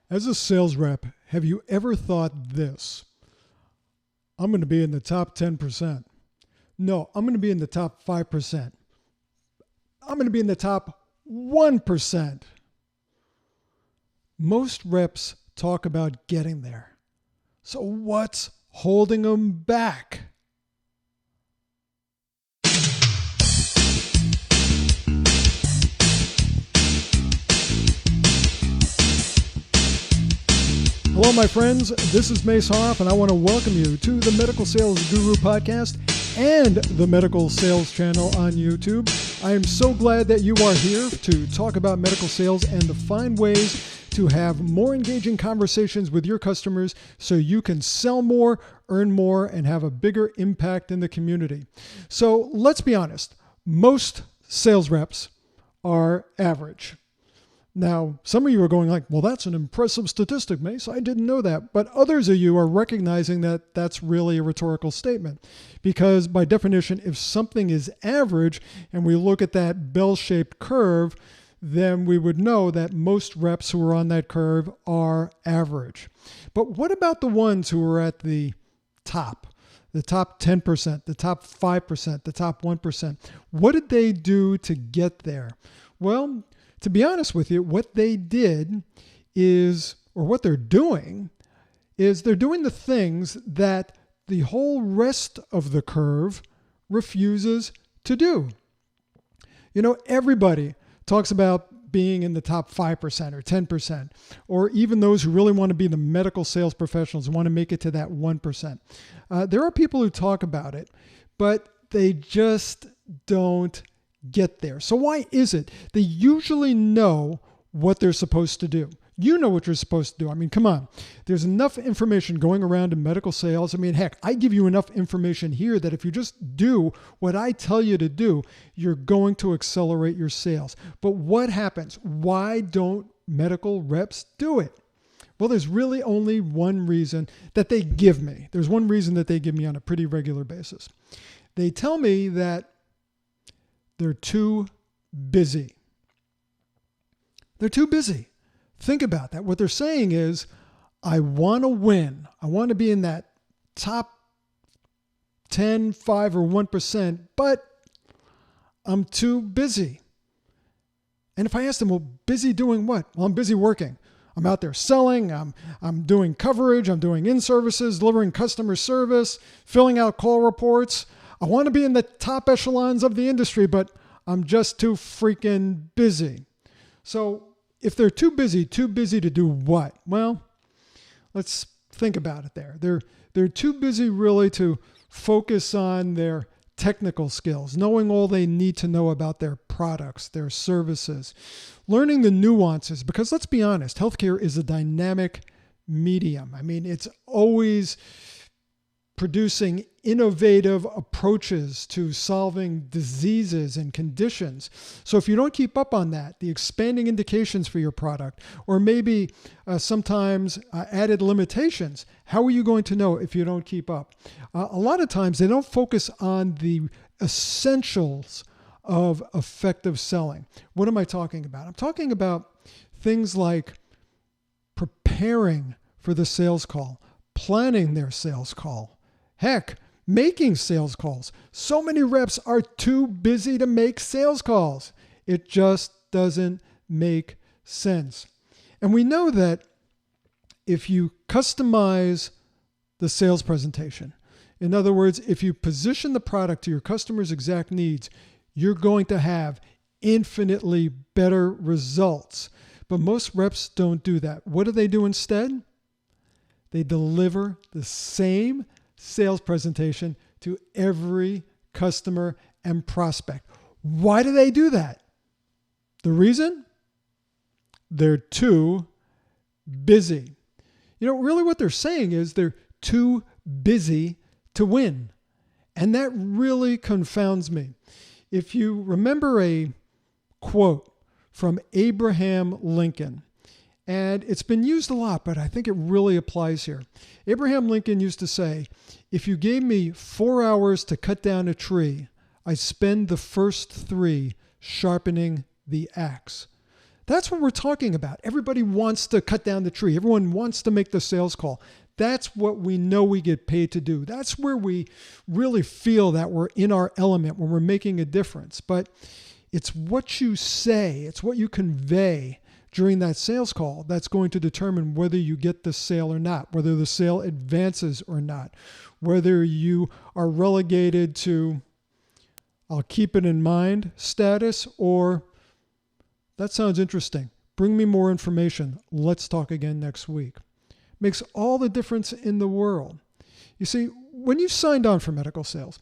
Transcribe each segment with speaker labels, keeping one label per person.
Speaker 1: As a sales rep, have you ever thought this? I'm going to be in the top 10%. No, I'm going to be in the top 5%. I'm going to be in the top 1%. Most reps talk about getting there. So what's holding them back? Hello, my friends. This is Mace Hoff, and I want to welcome you to the Medical Sales Guru podcast and the Medical Sales channel on YouTube. I am so glad that you are here to talk about medical sales and to find ways to have more engaging conversations with your customers so you can sell more, earn more, and have a bigger impact in the community. So let's be honest. Most sales reps are average. Now, some of you are going like, well, that's an impressive statistic, Mace. I didn't know that. But others of you are recognizing that that's really a rhetorical statement. Because by definition, if something is average and we look at that bell-shaped curve, then we would know that most reps who are on that curve are average. But what about the ones who are at the top 10%, the top 5%, the top 1%? What did they do to get there? Well, to be honest with you, what they did is, or what they're doing, is they're doing the things that the whole rest of the curve refuses to do. You know, everybody talks about being in the top 5% or 10%, or even those who really want to be the medical sales professionals and want to make it to that 1%. There are people who talk about it, but they just don't get there. So why is it? They usually know what they're supposed to do. You know what you're supposed to do. I mean, come on. There's enough information going around in medical sales. I mean, heck, I give you enough information here that if you just do what I tell you to do, you're going to accelerate your sales. But what happens? Why don't medical reps do it? Well, there's really only one reason that they give me. There's one reason that they give me on a pretty regular basis. They tell me that they're too busy. They're too busy. Think about that. What they're saying is, I want to win. I want to be in that top 10, 5, or 1%, but I'm too busy. And if I ask them, well, busy doing what? Well, I'm busy working. I'm out there selling. I'm doing coverage. I'm doing in-services, delivering customer service, filling out call reports. I want to be in the top echelons of the industry, but I'm just too freaking busy. So if they're too busy to do what? Well, let's think about it there. They're too busy really to focus on their technical skills, knowing all they need to know about their products, their services, learning the nuances, because let's be honest, healthcare is a dynamic medium. I mean, it's always producing innovative approaches to solving diseases and conditions. So if you don't keep up on that, the expanding indications for your product, or maybe sometimes added limitations, how are you going to know if you don't keep up? A lot of times they don't focus on the essentials of effective selling. What am I talking about? I'm talking about things like preparing for the sales call, planning their sales call, heck, making sales calls. So many reps are too busy to make sales calls. It just doesn't make sense. And we know that if you customize the sales presentation, in other words, if you position the product to your customer's exact needs, you're going to have infinitely better results. But most reps don't do that. What do they do instead? They deliver the same sales presentation to every customer and prospect. Why do they do that? The reason? They're too busy. You know, really what they're saying is they're too busy to win. And that really confounds me. If you remember a quote from Abraham Lincoln, and it's been used a lot, but I think it really applies here. Abraham Lincoln used to say, if you gave me 4 hours to cut down a tree, I'd spend the first 3 sharpening the axe. That's what we're talking about. Everybody wants to cut down the tree. Everyone wants to make the sales call. That's what we know we get paid to do. That's where we really feel that we're in our element, when we're making a difference. But it's what you say, it's what you convey during that sales call that's going to determine whether you get the sale or not, whether the sale advances or not, whether you are relegated to, I'll keep it in mind status, or that sounds interesting. Bring me more information. Let's talk again next week. Makes all the difference in the world. You see, when you signed on for medical sales,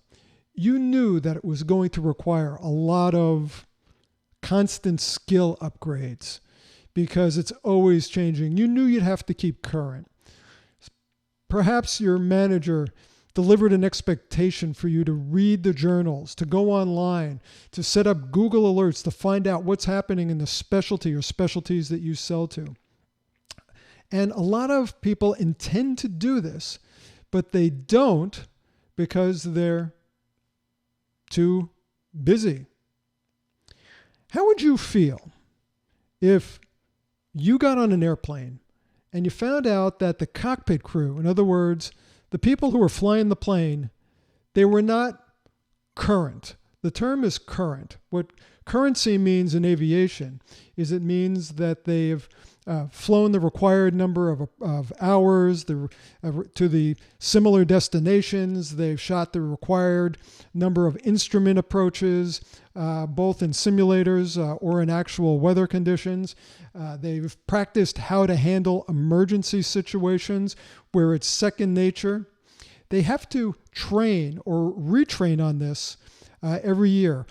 Speaker 1: you knew that it was going to require a lot of constant skill upgrades because it's always changing. You knew you'd have to keep current. Perhaps your manager delivered an expectation for you to read the journals, to go online, to set up Google alerts to find out what's happening in the specialty or specialties that you sell to. And a lot of people intend to do this, but they don't because they're too busy. How would you feel if you got on an airplane and you found out that the cockpit crew, in other words, the people who were flying the plane, they were not current? The term is current. What currency means in aviation is it means that they've flown the required number of hours to the similar destinations. They've shot the required number of instrument approaches, both in simulators or in actual weather conditions. They've practiced how to handle emergency situations where it's second nature. They have to train or retrain on this every year.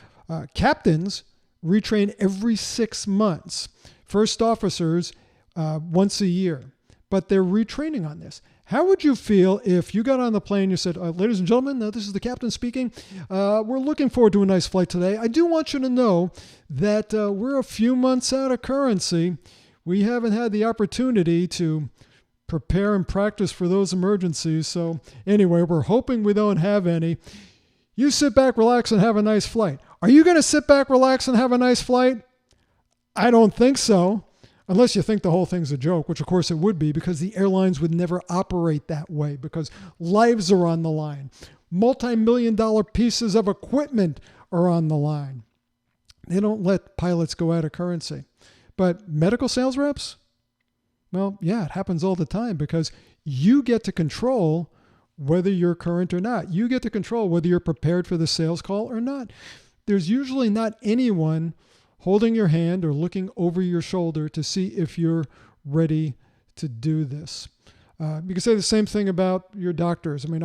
Speaker 1: Captains retrain every 6 months. First officers once a year, but they're retraining on this. How would you feel if you got on the plane and you said, ladies and gentlemen, this is the captain speaking. We're looking forward to a nice flight today. I do want you to know that we're a few months out of currency. We haven't had the opportunity to prepare and practice for those emergencies. So anyway, we're hoping we don't have any. You sit back, relax, and have a nice flight. Are you going to sit back, relax, and have a nice flight? I don't think so. Unless you think the whole thing's a joke, which of course it would be, because the airlines would never operate that way, because lives are on the line. Multi-million-dollar pieces of equipment are on the line. They don't let pilots go out of currency. But medical sales reps? Well, yeah, it happens all the time because you get to control whether you're current or not. You get to control whether you're prepared for the sales call or not. There's usually not anyone holding your hand or looking over your shoulder to see if you're ready to do this. You can say the same thing about your doctors. I mean,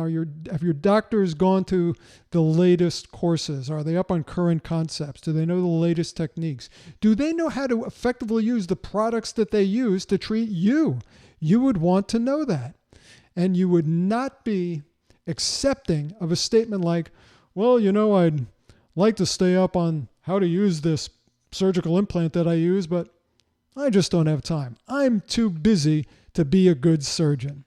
Speaker 1: have your doctors gone to the latest courses? Are they up on current concepts? Do they know the latest techniques? Do they know how to effectively use the products that they use to treat you? You would want to know that. And you would not be accepting of a statement like, well, I'd like to stay up on how to use this surgical implant that I use, but I just don't have time. I'm too busy to be a good surgeon.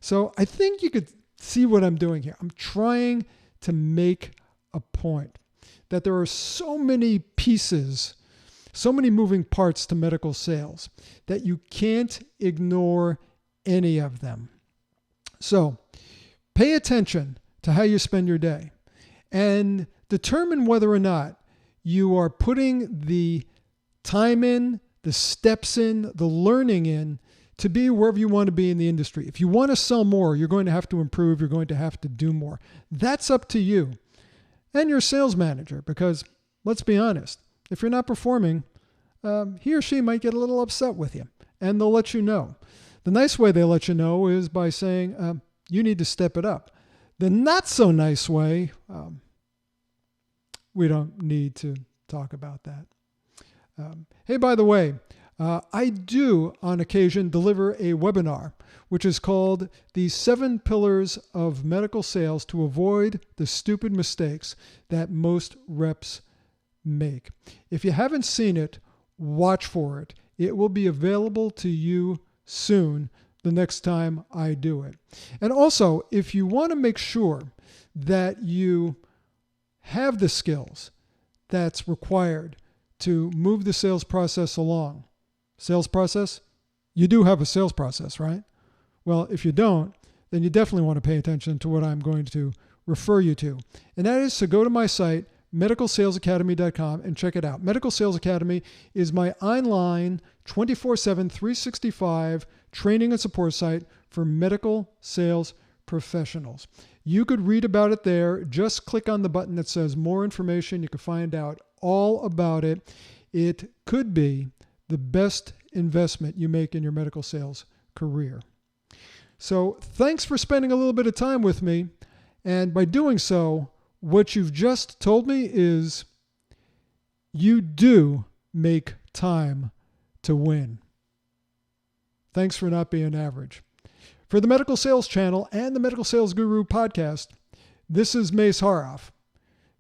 Speaker 1: So I think you could see what I'm doing here. I'm trying to make a point that there are so many pieces, so many moving parts to medical sales that you can't ignore any of them. So pay attention to how you spend your day and determine whether or not you are putting the time in, the steps in, the learning in to be wherever you want to be in the industry. If you want to sell more, you're going to have to improve. You're going to have to do more. That's up to you and your sales manager, because let's be honest, if you're not performing, he or she might get a little upset with you, and they'll let you know. The nice way they let you know is by saying, you need to step it up. The not so nice way, we don't need to talk about that. Hey, by the way, I do on occasion deliver a webinar, which is called The 7 Pillars of Medical Sales to Avoid the Stupid Mistakes That Most Reps Make. If you haven't seen it, watch for it. It will be available to you soon the next time I do it. And also, if you want to make sure that you have the skills that's required to move the sales process along. Sales process? You do have a sales process, right? Well, if you don't, then you definitely want to pay attention to what I'm going to refer you to. And that is to go to my site, medicalsalesacademy.com, and check it out. Medical Sales Academy is my online 24/7, 365 training and support site for medical sales professionals. You could read about it there. Just click on the button that says more information. You can find out all about it. It could be the best investment you make in your medical sales career. So thanks for spending a little bit of time with me. And by doing so, what you've just told me is you do make time to win. Thanks for not being average. For the Medical Sales Channel and the Medical Sales Guru podcast, this is Mace Haroff.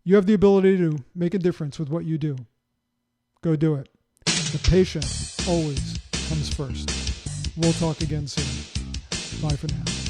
Speaker 1: You have the ability to make a difference with what you do. Go do it. The patient always comes first. We'll talk again soon. Bye for now.